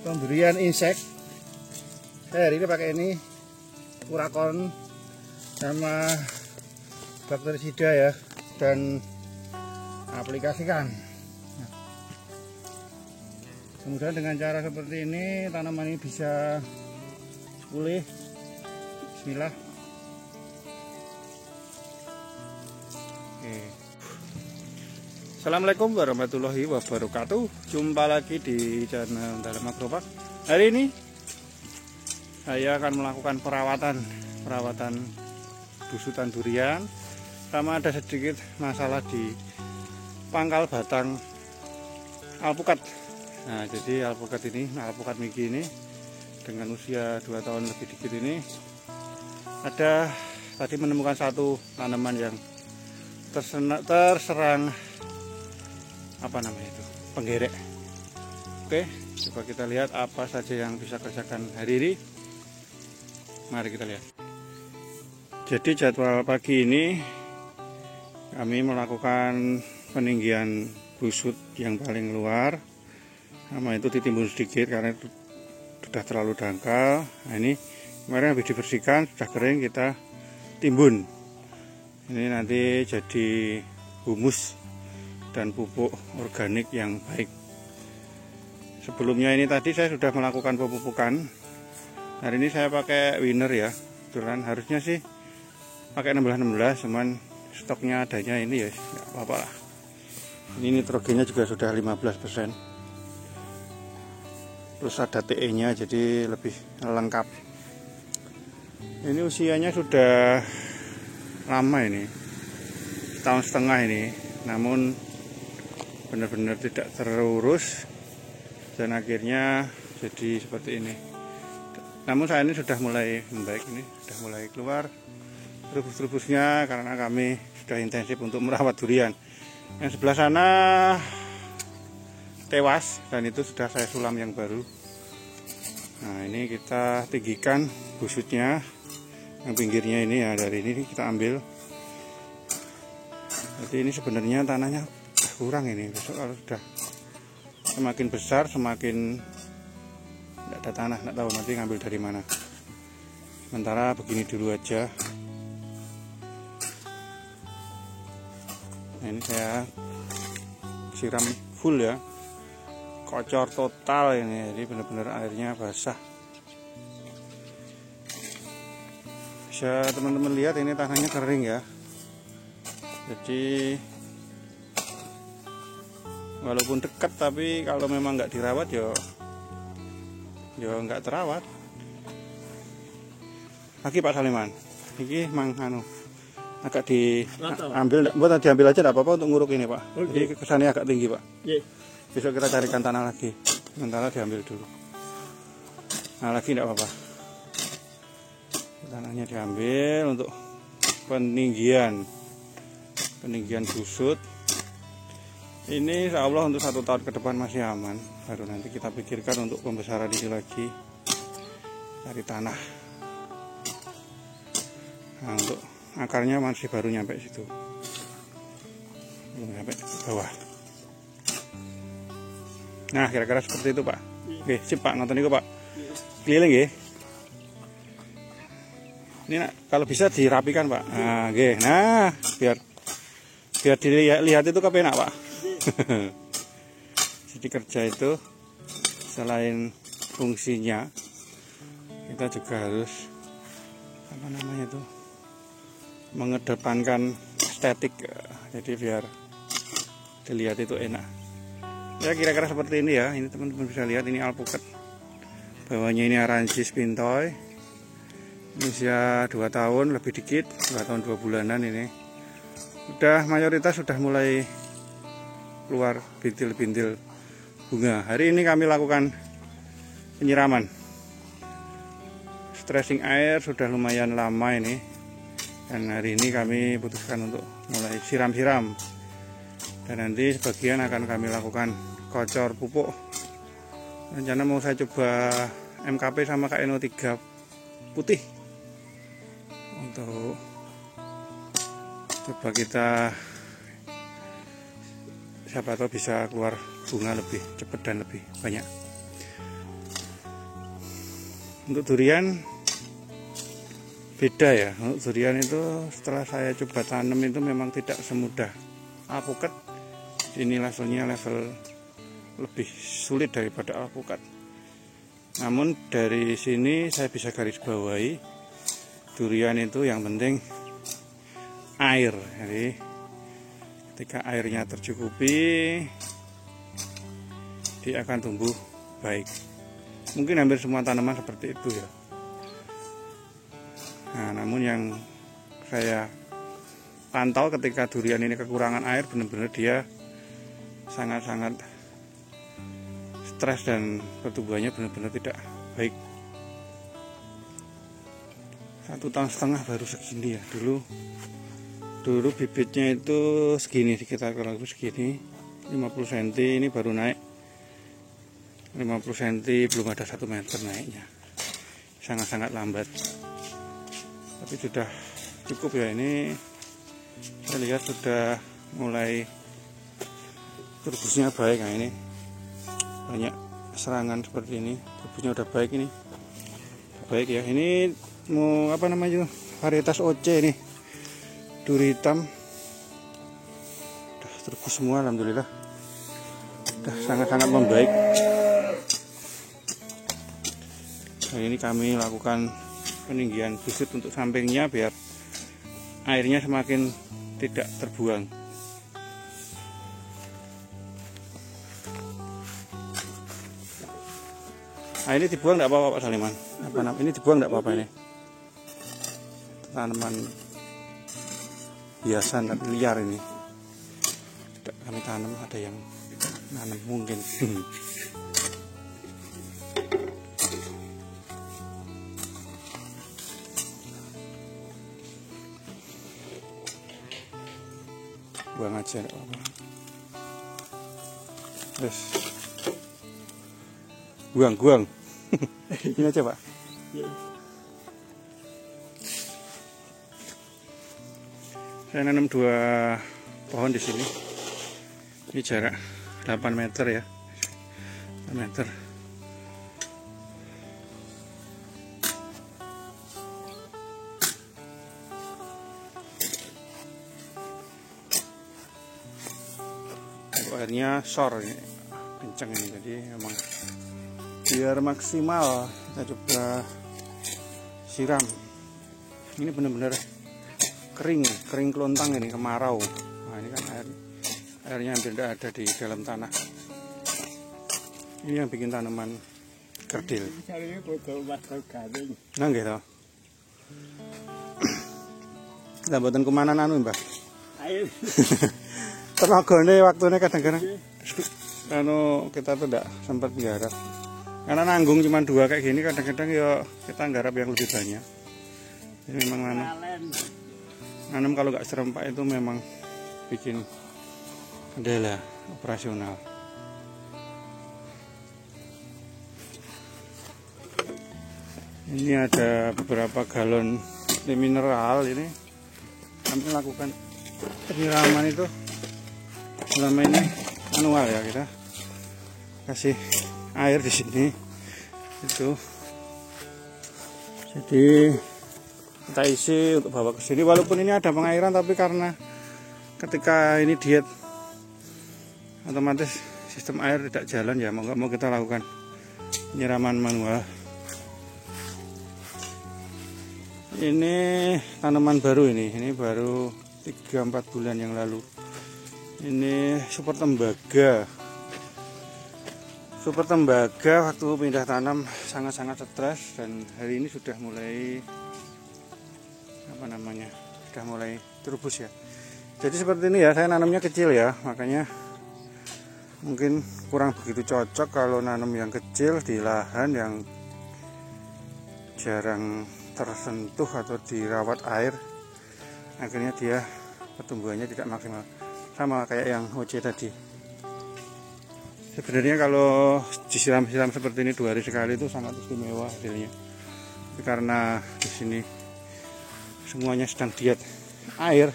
pemberian insek. Saya hari ini pakai ini Urakon sama bakterisida ya, dan aplikasikan. Kemudian dengan cara seperti ini tanaman ini bisa pulih. Bismillah. Oke. Assalamualaikum warahmatullahi wabarakatuh. Jumpa lagi di channel Dalam Agropark. Hari ini saya akan melakukan perawatan busutan durian, sama ada sedikit masalah di pangkal batang alpukat. Nah, jadi alpukat Miki ini dengan usia 2 tahun lebih dikit ini, ada tadi menemukan satu tanaman yang terserang penggerek. Oke, coba kita lihat apa saja yang bisa kerjakan hari ini. Mari kita lihat. Jadi jadwal pagi ini kami melakukan peninggian busut yang paling luar, sama itu ditimbun sedikit karena itu sudah terlalu dangkal. Nah, ini kemarin habis dibersihkan, sudah kering, kita timbun. Ini nanti jadi humus dan pupuk organik yang baik. Sebelumnya ini tadi saya sudah melakukan pemupukan. Hari ini saya pakai winner ya. Kebetulan harusnya sih pakai 16-16, cuman stoknya adanya ini ya, nggak apa-apa lah. Ini nitrogennya juga sudah 15%. Terus ada TE nya, jadi lebih lengkap. Ini usianya sudah lama ini, 1,5 tahun ini, namun benar-benar tidak terurus dan akhirnya jadi seperti ini. Namun saat ini sudah mulai membaik, ini sudah mulai keluar rubus-rubusnya karena kami sudah intensif untuk merawat durian. Yang sebelah sana tewas dan itu sudah saya sulam yang baru. Nah, ini kita tinggikan busutnya, yang pinggirnya ini ya, dari ini kita ambil. Jadi ini sebenarnya tanahnya kurang ini. Besok kalau sudah semakin besar semakin tidak ada tanah, tidak tahu nanti ngambil dari mana. Sementara begini dulu aja. Nah, ini saya siram full ya, kocor total ini, jadi benar-benar airnya basah. Bisa teman-teman lihat ini tanahnya kering ya. Jadi walaupun dekat, tapi kalau memang nggak dirawat ya nggak terawat. Lagi Pak Saliman, ini mang agak diambil, buat diambil aja enggak apa-apa untuk nguruk ini Pak. Jadi kesannya agak tinggi Pak. Besok kita carikan tanah lagi, sementara diambil dulu. Nah, lagi enggak apa-apa. Tanahnya diambil untuk peninggian busut. Ini insya Allah untuk 1 tahun ke depan masih aman. Baru nanti kita pikirkan untuk pembesaran ini lagi dari tanah. Nah, untuk akarnya masih baru nyampe situ, belum sampai bawah. Nah, kira-kira seperti itu Pak. Oke, sip Pak, nonton itu Pak. Keliling ya. Ini kalau bisa dirapikan Pak. Nah, oke. Nah, biar dilihat itu kepenak Pak. Jadi kerja itu selain fungsinya, kita juga harus mengedepankan estetik, jadi biar dilihat itu enak. Ya kira-kira seperti ini ya. Ini teman-teman bisa lihat, ini alpukat. Bawahnya ini Aranjis Pintoy. Ini usia 2 tahun lebih dikit, 2 tahun 2 bulanan ini. Udah mayoritas sudah mulai keluar bintil-bintil bunga. Hari ini kami lakukan penyiraman. Stressing air sudah lumayan lama ini. Dan hari ini kami putuskan untuk mulai siram-siram. Dan nanti sebagian akan kami lakukan kocor pupuk. Rencana mau saya coba MKP sama KNO3 putih. Untuk coba kita, siapa tahu bisa keluar bunga lebih cepat dan lebih banyak. Untuk durian beda ya. Untuk durian itu setelah saya coba tanam itu memang tidak semudah alpukat. Ini levelnya level lebih sulit daripada alpukat. Namun dari sini saya bisa garis bawahi durian itu yang penting air. Jadi ketika airnya tercukupi, dia akan tumbuh baik. Mungkin hampir semua tanaman seperti itu ya. Nah, namun yang saya pantau ketika durian ini kekurangan air, benar-benar dia sangat-sangat stres dan pertumbuhannya benar-benar tidak baik. 1,5 tahun baru segini ya. Dulu bibitnya itu segini, sekitar kurang lebih segini, 50 cm. Ini baru naik 50 cm, belum ada 1 meter naiknya. Sangat-sangat lambat. Tapi sudah cukup ya. Ini saya lihat sudah mulai turbusnya baik. Nah, ini banyak serangan seperti ini. Turbusnya udah baik ini. Baik ya. Ini mau apa namanya, varietas OC ini. Duri hitam. Udah turbus semua alhamdulillah. Udah sangat-sangat membaik. Nah, ini kami lakukan peninggian bibit untuk sampingnya biar airnya semakin tidak terbuang. Nah, ini dibuang tidak apa-apa Pak Saliman? Ini dibuang tidak apa-apa ini? Tanaman hiasan tapi liar ini. Tidak kami tanam, ada yang nanam mungkin. Buang aja enggak apa-apa. Terus buang. Ini aja Pak. Saya nanam 2 pohon di sini. Ini jarak 8 meter ya. 8 meter. Airnya sor ini, kencang ini, jadi memang biar maksimal kita coba siram. Ini benar-benar kering kelontang ini, kemarau. Nah, ini kan airnya hampir tidak ada di dalam tanah. Ini yang bikin tanaman kerdil. Nah gitu. Lah mboten kumanan anu Mbah. Ayo. Tenagane waktunya kadang-kadang anu kita tuh tidak sempat biara. Karena nanggung cuma 2 kayak gini, kadang-kadang ya kita nggarap yang lebih banyak. Ini memang nanam kalau nggak serempak itu memang bikin kendala operasional. Ini ada beberapa galon mineral ini. Kami lakukan penyiraman itu selama ini manual ya, kita kasih air di sini itu. Jadi kita isi untuk bawa ke sini, walaupun ini ada pengairan, tapi karena ketika ini diet otomatis sistem air tidak jalan ya, mau nggak mau kita lakukan penyiraman manual. Ini tanaman baru, ini baru 3-4 bulan yang lalu. Ini super tembaga. Super tembaga waktu pindah tanam sangat-sangat stres, dan hari ini sudah mulai sudah mulai turbus ya. Jadi seperti ini ya, saya nanamnya kecil ya, makanya mungkin kurang begitu cocok kalau nanam yang kecil di lahan yang jarang tersentuh atau dirawat air. Akhirnya dia pertumbuhannya tidak maksimal, sama kayak yang OC tadi. Sebenarnya kalau disiram-siram seperti ini 2 hari sekali itu sangat istimewa hasilnya. Tapi karena di sini semuanya sedang diet air,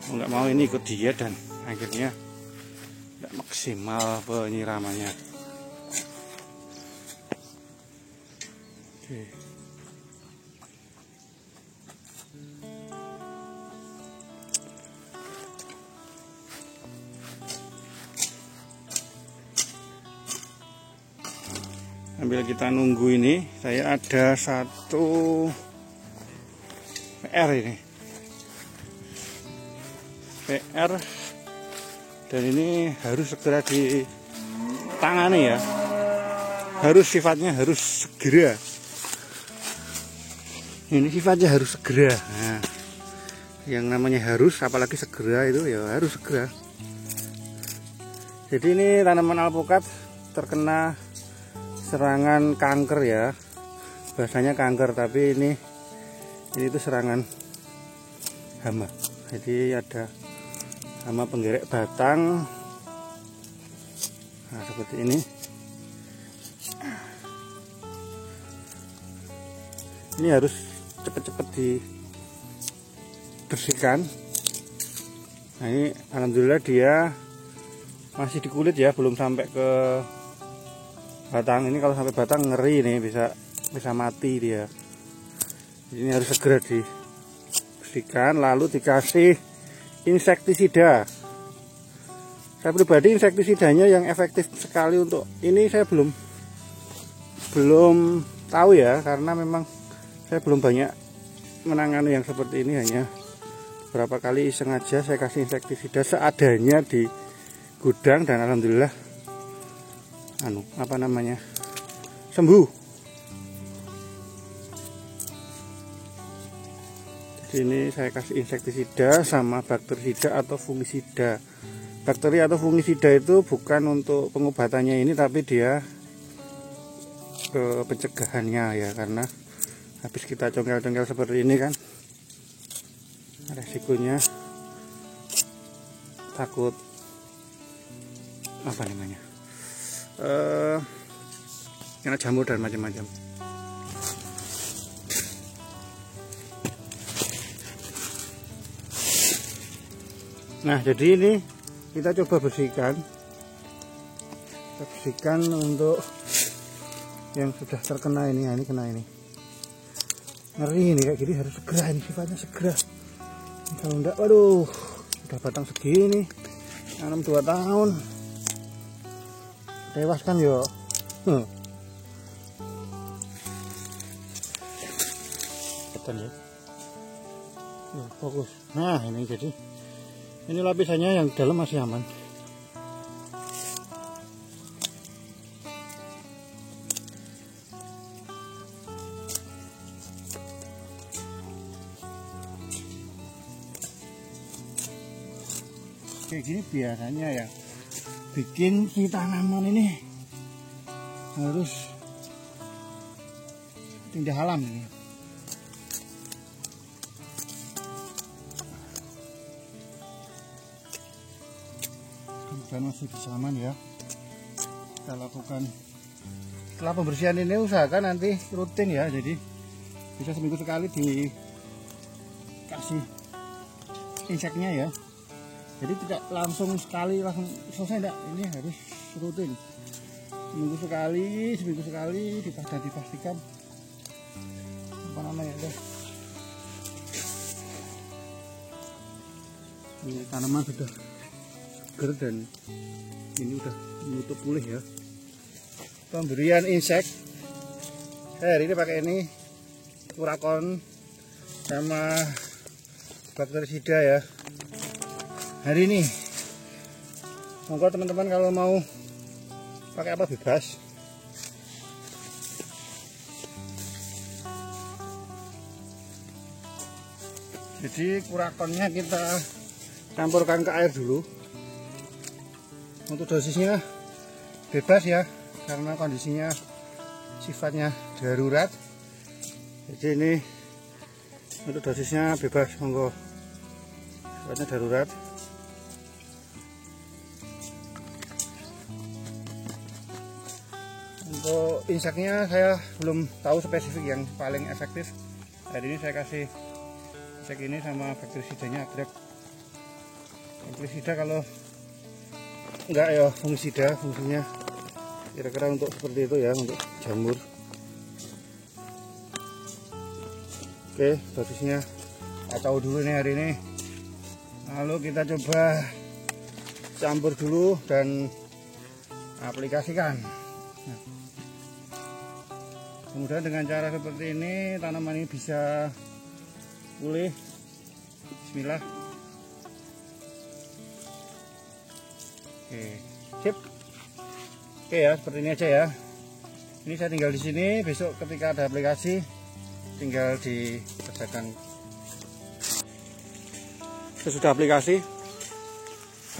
mau nggak mau ini ikut diet, dan akhirnya tidak maksimal penyiramannya. Oke. Sambil kita nunggu ini, saya ada satu PR ini. PR, dan ini harus segera ditangani ya. Harus sifatnya harus segera. Ini sifatnya harus segera. Nah, yang namanya harus, apalagi segera itu ya harus segera. Jadi ini tanaman alpukat terkena serangan kanker ya, bahasanya kanker, tapi ini itu serangan hama. Jadi ada hama penggerek batang, nah seperti ini. Ini harus cepet-cepet dibersihkan. Nah ini alhamdulillah dia masih di kulit ya, belum sampai ke batang. Ini kalau sampai batang ngeri nih, bisa mati dia. Ini harus segera dibersihkan, lalu dikasih insektisida. Saya pribadi insektisidanya yang efektif sekali untuk ini saya belum tahu ya, karena memang saya belum banyak menangani yang seperti ini. Hanya beberapa kali iseng aja saya kasih insektisida seadanya di gudang, dan alhamdulillah sembuh. Jadi ini saya kasih insektisida sama bakterisida atau fungisida. Bakteri atau fungisida itu bukan untuk pengobatannya ini, tapi dia ke pencegahannya ya, karena habis kita congkel-congkel seperti ini kan resikonya takut kena jamur dan macam-macam. Nah jadi ini kita coba bersihkan, untuk yang sudah terkena ini. Nah, ini kena ini, ngeri ini kayak gini, harus segera, ini sifatnya segera. Kalau enggak, waduh, udah batang segini, tanam 2 tahun, tewas kan yo. Betul ya. Fokus. Nah ini, jadi ini lapisannya yang dalam masih aman. Kayak gini biasanya ya bikin si tanaman ini harus tindak alam ini. Dan masih bisa aman ya. Kita lakukan setelah pembersihan ini, usahakan nanti rutin ya, jadi bisa seminggu sekali dikasih inseknya ya. Jadi tidak langsung sekali langsung selesai, enggak, ini harus rutin, seminggu sekali dipastikan ini tanaman sudah seger dan ini udah menutup pulih ya. Pemberian insek saya hari ini pakai ini Kurakon sama bakterisida ya hari ini. Monggo teman-teman kalau mau pakai apa bebas. Jadi Kurakonnya kita campurkan ke air dulu. Untuk dosisnya bebas ya, karena kondisinya sifatnya darurat. Jadi ini untuk dosisnya bebas, monggo, sifatnya darurat. Untuk inseknya saya belum tahu spesifik yang paling efektif. Hari ini saya kasih insek ini sama bakterisidanya Agrek. Bakterisida kalau enggak ya fungisida, fungsinya kira-kira untuk seperti itu ya, untuk jamur. Oke, dosisnya kacau dulu nih hari ini. Lalu kita coba campur dulu dan aplikasikan. Nah, kemudian dengan cara seperti ini tanaman ini bisa pulih. Bismillah. Oke, sip. Oke ya, seperti ini aja ya. Ini saya tinggal di sini, besok ketika ada aplikasi tinggal dikerjakan. Sesudah aplikasi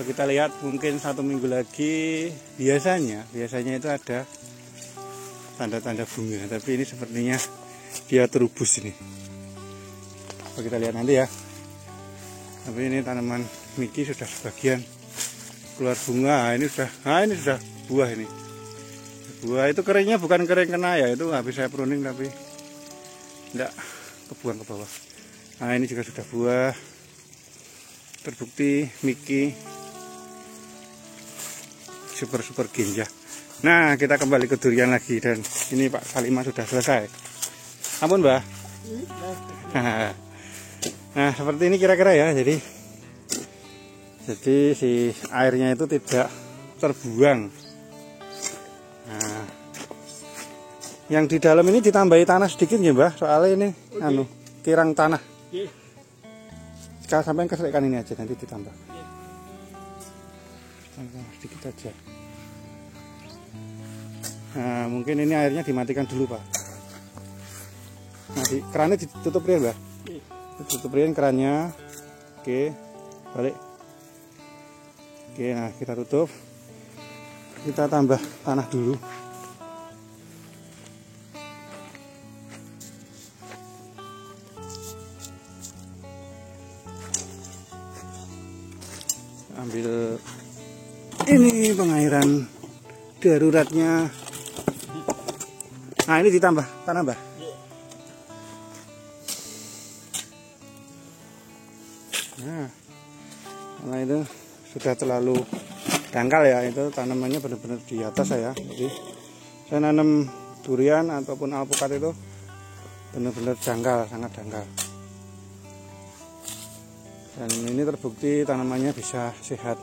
kita lihat mungkin 1 minggu lagi biasanya itu ada tanda-tanda bunga, tapi ini sepertinya dia terubus ini. Kita lihat nanti ya. Tapi ini tanaman Miki sudah sebagian keluar bunga. Ini sudah buah ini. Buah itu keringnya bukan kering kena ya, itu habis saya pruning tapi tidak kebuang ke bawah. Nah ini juga sudah buah. Terbukti Miki super ginjah. Nah kita kembali ke durian lagi dan ini Pak Salima sudah selesai. Ampun Mbak. Nah seperti ini kira-kira ya. Jadi si airnya itu tidak terbuang. Nah, yang di dalam ini ditambahi tanah sedikit ya Mbak. Soalnya ini kirang tanah. Kalau sampai keselkan ini aja nanti ditambah. Sedikit aja. Nah, mungkin ini airnya dimatikan dulu Pak. Nah, kerannya ditutup ya Mbak. Tutupin kerannya. Oke, balik. Oke, nah kita tutup. Kita tambah tanah dulu. Ambil ini pengairan daruratnya. Nah ini ditambah tanah Mbak. Nah itu sudah terlalu dangkal ya, itu tanamannya benar-benar di atas saya. Jadi saya nanam durian ataupun alpukat itu benar-benar dangkal, sangat dangkal. Dan ini terbukti tanamannya bisa sehat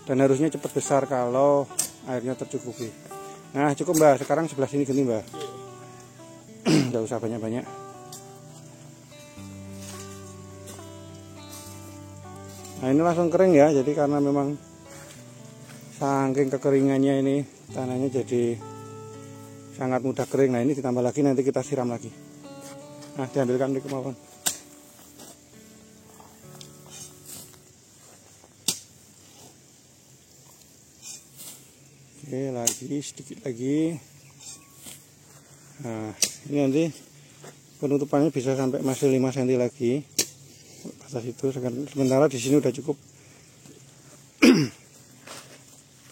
dan harusnya cepat besar kalau airnya tercukupi. Nah cukup Mbak, sekarang sebelah sini gini Mbak. Nggak usah banyak-banyak. Nah ini langsung kering ya, jadi karena memang saking kekeringannya ini tanahnya jadi sangat mudah kering. Nah ini ditambah lagi, nanti kita siram lagi. Nah diambilkan di kemauan. Oke, lagi sedikit lagi. Nah ini nanti penutupannya bisa sampai masih 5 cm lagi batas itu. Sementara di sini udah cukup.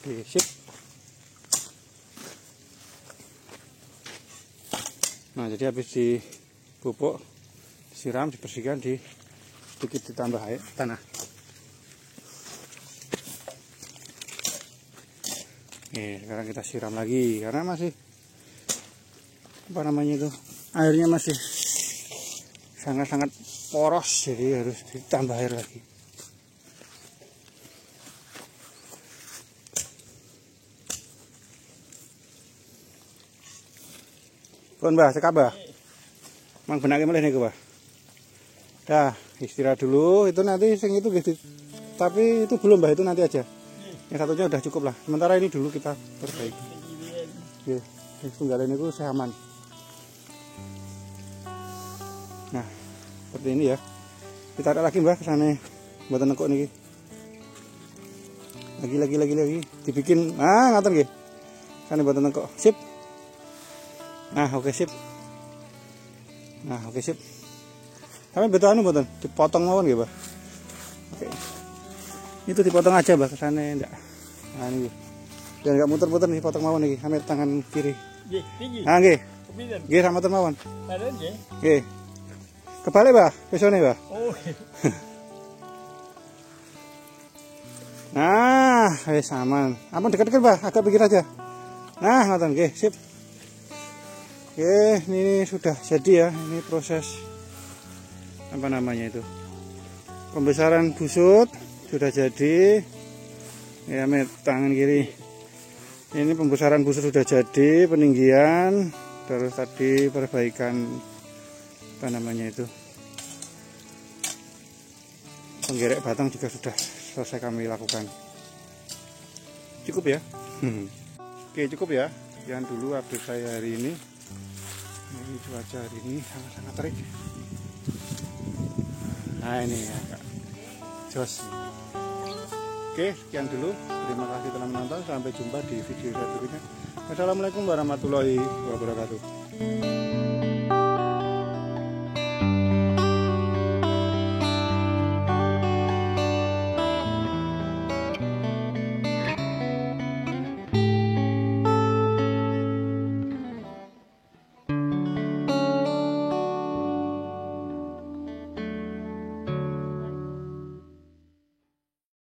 Oke, sip. Nah jadi habis dipupuk, disiram, dibersihkan, sedikit ditambah air tanah. Oke, sekarang kita siram lagi karena masih airnya masih sangat-sangat poros, jadi harus ditambah air lagi. Pun Mbah, cekap Mbah. Mang benake mulih niku Mbah. Dah, istirahat dulu, itu nanti sing itu gitu. Tapi itu belum Mbah, itu nanti aja. Yang satunya udah cukup lah. Sementara ini dulu kita perbaiki. Oke, tunggal ini ku seaman. Nah, seperti ini ya. Kita tarik lagi Mbah ke sana buat nekuk niki. Lagi. Dibikin ngaten nggih. Sana buat nekuk. Sip. Nah, oke sip. Kami betul mboten dipotong mawon nggih, Mbah. Oke. Itu dipotong aja Mbah ke sana ndak. Nah ini. Biar enggak muter-muter nih, potong mawon niki. Ambil tangan kiri. Nggih. Nah, nggih. Nggih sama mawon. Kalian nggih. Nggih. Kebalik, Mbah. Besone, Mbah. Oh. Nah, wis aman. Ampun dekat-dekat, Mbah. Agak pikir aja. Nah, ngoten nggih, sip. Oke, ini sudah jadi ya. Ini proses apa namanya itu, pembesaran busut sudah jadi ya. Tangan kiri ini pembesaran busut sudah jadi, peninggian, terus tadi perbaikan apa namanya itu, penggerek batang juga sudah selesai kami lakukan. Cukup ya. Oke, cukup ya. Sekian dulu update saya hari ini. Ini cuaca hari ini sangat-sangat terik. Nah ini agak jos. Oke, sekian dulu. Terima kasih telah menonton. Sampai jumpa di video berikutnya. Wassalamualaikum warahmatullahi wabarakatuh.